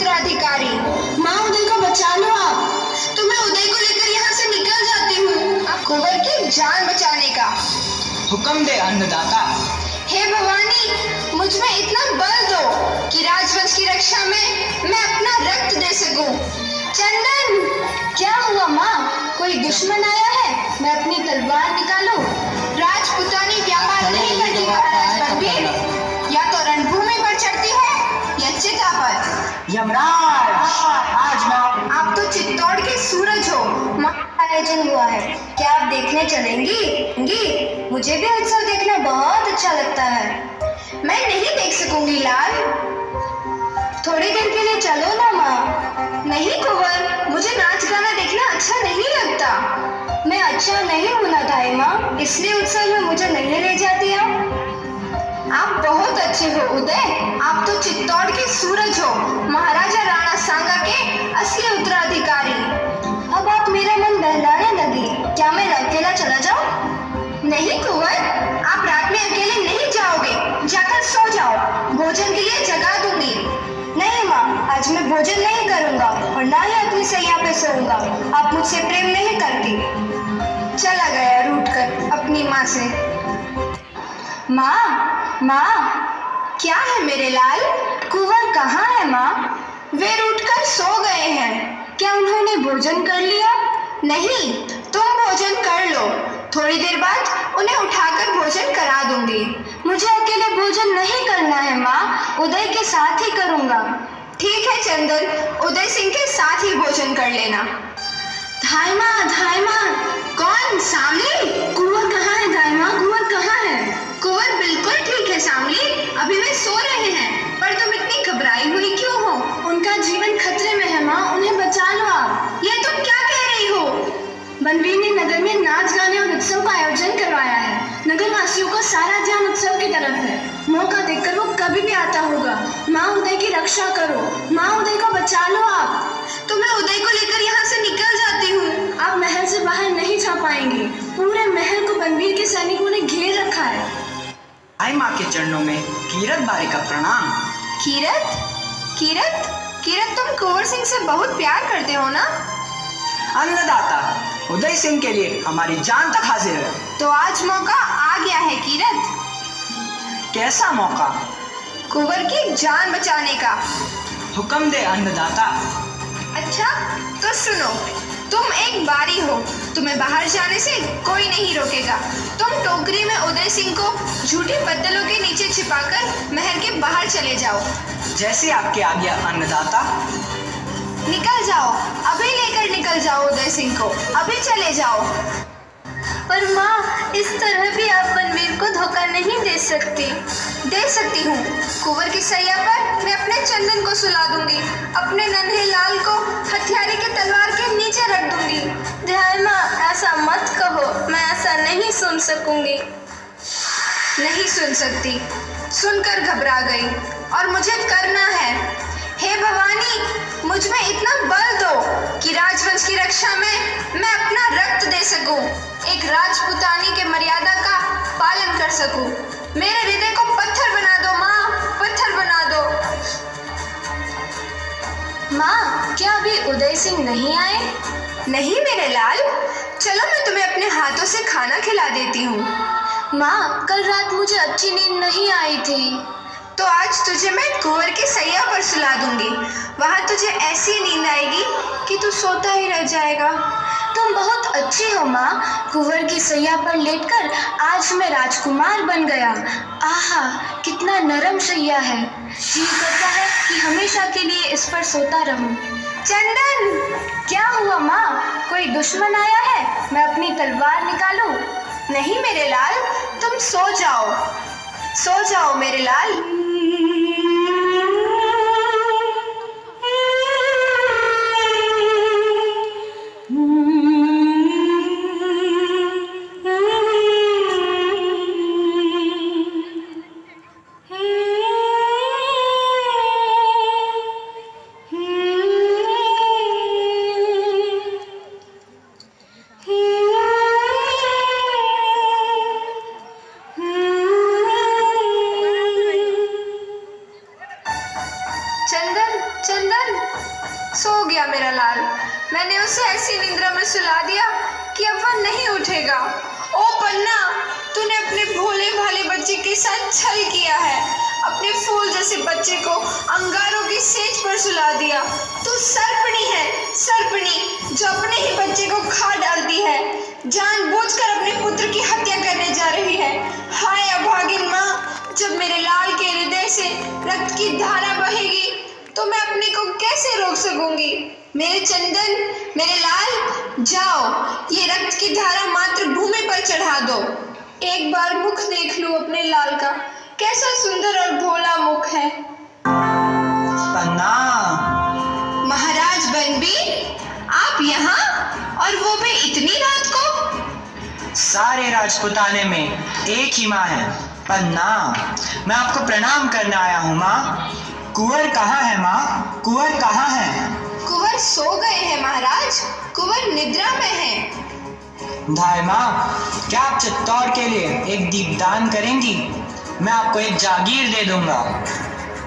उत्तराधिकारी। माँ उदय को बचा लो आप। तो मैं उदय को लेकर यहाँ से निकल जाती हूँ, कुंवर की जान बचाने का। हुक्म दे अन्नदाता। हे भवानी, मुझ में इतना बल दो कि राजवंश की रक्षा में मैं अपना रक्त दे सकूं। चंदन! क्या हुआ माँ? कोई दुश्मन आया है? मैं अपनी तलवार निकालूं? राजपुतानी व्यापार नहीं करती महाराज बलबीर। या तो रणभूमि पर चढ़ती है या चिता पर। यमराज, आज ना आप तो चित्तौड़ के सूरज हो। आयोजन हुआ है, क्या आप देखने चलेंगी? मुझे भी उत्सव देखना बहुत अच्छा लगता है। मैं नहीं देख सकूंगी लाल। थोड़ी देर के लिए चलो ना माँ। नहीं कुंवर, मुझे नाच गाना देखना अच्छा नहीं लगता। मैं अच्छा नहीं हूँ ना दाई माँ, इसलिए उत्सव में मुझे नहीं ले जाती आप बहुत अच्छे हो उदय। आप तो चित्तौड़ के सूरज हो, महाराजा राणा सांगा के असली उत्तराधिकारी। अब आप मेरा मन बहलाने लगी। क्या मैं अकेला चला जाऊं? नहीं कुंवर, आप रात में अकेले नहीं जाओगे। जाकर सो जाओ, भोजन के लिए जगा दूंगी। नहीं माँ, आज मैं भोजन नहीं करूंगा और ना ही अपनी सैया पे सोऊंगा। आप मुझसे प्रेम नहीं करती। चला गया रूठ कर अपनी माँ से। माँ, क्या है मेरे लाल? कुंवर कहाँ है माँ? वे रूठकर सो गए हैं। क्या उन्होंने भोजन कर लिया? नहीं, तुम भोजन कर लो। थोड़ी देर बाद उन्हें उठाकर भोजन करा दूंगी। मुझे अकेले भोजन नहीं करना है माँ, उदय के साथ ही करूँगा। ठीक है चंदन, उदय सिंह के साथ ही भोजन कर लेना। धाई माँ। कौन? सामली? कुंवर कहाँ है धाई माँ? कुंवर कहाँ है? कुंवर बिल्कुल ठीक है सामली, अभी वे सो रहे हैं। पर तुम इतनी घबराई हुई क्यों हो? उनका जीवन खतरे में है माँ, उन्हें बचा लो आप। ये तुम क्या कह रही हो? बनवीर ने नगर में नाच गाने और उत्सव का आयोजन करवाया है। नगर वासियों का सारा ध्यान उत्सव की तरफ है। मौका देखकर वो कभी भी आता होगा। माँ उदय की रक्षा करो। माँ उदय को बचा लो आप। तो मैं उदय को लेकर यहाँ से निकल जाती हूँ। आप महल से बाहर नहीं जा पाएंगे। पूरे महल को बनवीर के सैनिकों ने घेर रखा है। आई माँ के चरणों में कीरत बारी का प्रणाम। कीरत, तुम कुंवर सिंह से बहुत प्यार करते हो ना? अन्नदाता, उदय सिंह के लिए हमारी जान तक हाजिर है। तो आज मौका आ गया है कीरत। कैसा मौका? कुंवर की जान बचाने का। हुक्म दे अन्नदाता। अच्छा, तो सुनो। तुम एक बारी हो, तुम्हें बाहर जाने से कोई नहीं रोकेगा। तुम टोकरी में उदय सिंह को झूठी बद्दलों के नीचे छिपाकर महल के बाहर चले जाओ। जैसे आपके आज्ञा अन्नदाता। निकल जाओ, अभी लेकर निकल जाओ उदय सिंह को, अभी चले जाओ। पर माँ, इस तरह भी आप बनवीर को धोखा नहीं दे सकती। दे सकती हूँ। कुंवर की सैया पर मैं अपने चंदन को सुला दूंगी। अपने नन्हे लाल को हथियारे के तलवार के नीचे रख दूंगी। ध्यान माँ, ऐसा मत कहो, मैं ऐसा नहीं सुन सकूंगी। नहीं सुन सकती, सुनकर घबरा गई और मुझे करना है। हे भवानी, मुझ में इतना बल दो कि राजवंश की रक्षा में मैं अपना रक्त दे सकूं, एक राजपुतानी के मर्यादा का पालन कर सकूं। मेरे हृदय को पत्थर बना दो माँ, पत्थर बना दो। माँ, क्या अभी उदय सिंह नहीं आए? नहीं मेरे लाल, चलो मैं तुम्हें अपने हाथों से खाना खिला देती हूँ। माँ, कल रात मुझे अच्छी नींद नहीं आई थी। तो आज तुझे मैं कुंवर की सैया पर सुला दूंगी। वहाँ तुझे ऐसी नींद आएगी कि तू सोता ही रह जाएगा। तुम बहुत अच्छी हो माँ। कुंवर की सैया पर लेटकर आज मैं राजकुमार बन गया। आहा, कितना नरम सैया है। जी करता है कि हमेशा के लिए इस पर सोता रहूं। चंदन! क्या हुआ माँ? कोई दुश्मन आया है? मैं अपनी तलवार निकालूं? नहीं मेरे लाल, तुम सो जाओ, सो जाओ मेरे लाल। चंदन, सो गया मेरा लाल। मैंने उसे ऐसी निद्रा में सुला दिया कि अब वह नहीं उठेगा। ओ पन्ना, तूने अपने भोले भाले बच्चे के साथ छल किया है। अपने फूल जैसे बच्चे को अंगारों की सेज पर सुला दिया। तू सर्पणी है, सर्पणी, जो अपने ही बच्चे को खा डालती है। जानबूझकर अपने पुत्र की हत्या करने जा रही है। हाय अभागिन माँ, जब मेरे लाल के हृदय से रक्त की धारा बहेगी तो मैं अपने को कैसे रोक सकूंगी। मेरे चंदन, मेरे लाल, जाओ, ये रक्त की धारा मातृभूमि पर चढ़ा दो। एक बार मुख देख लूं अपने लाल का, कैसा सुंदर और भोला मुख है। पन्ना, महाराज बनबीर, आप यहाँ, और वो भी इतनी रात को? सारे राजपुताने में एक ही माँ है। पन्ना, मैं आपको प्रणाम करने आया हूँ माँ। कुंवर कहाँ है माँ? कुंवर कहाँ है? कुंवर सो गए हैं महाराज, कुंवर निद्रा में हैं। धाय माँ, क्या आप चित्तौड़ के लिए एक दीपदान करेंगी? मैं आपको एक जागीर दे दूंगा।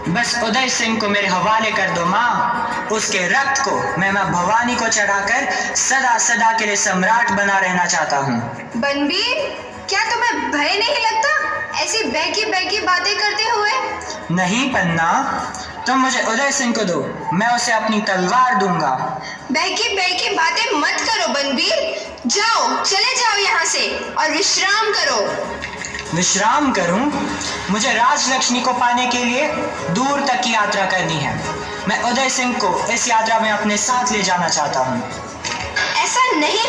बस उदय सिंह को मेरे हवाले कर दो माँ। उसके रक्त को मैं माँ भवानी को चढ़ाकर सदा सदा के लिए सम्राट बना रहना चाहता हूँ। बनबीर, क्या तुम्हें भय नहीं लगता ऐसी बहकी बहकी बातें करते हुए? नहीं पन्ना, तुम मुझे उदय सिंह को दो, मैं उसे अपनी तलवार दूंगा। बहकी बहकी बातें मत करो बनबीर, जाओ, चले जाओ यहाँ से और विश्राम करो। विश्राम करूं? मुझे राजलक्ष्मी को पाने के लिए दूर तक की यात्रा करनी है। मैं उदय सिंह को इस यात्रा में अपने साथ ले जाना चाहता हूँ। ऐसा नहीं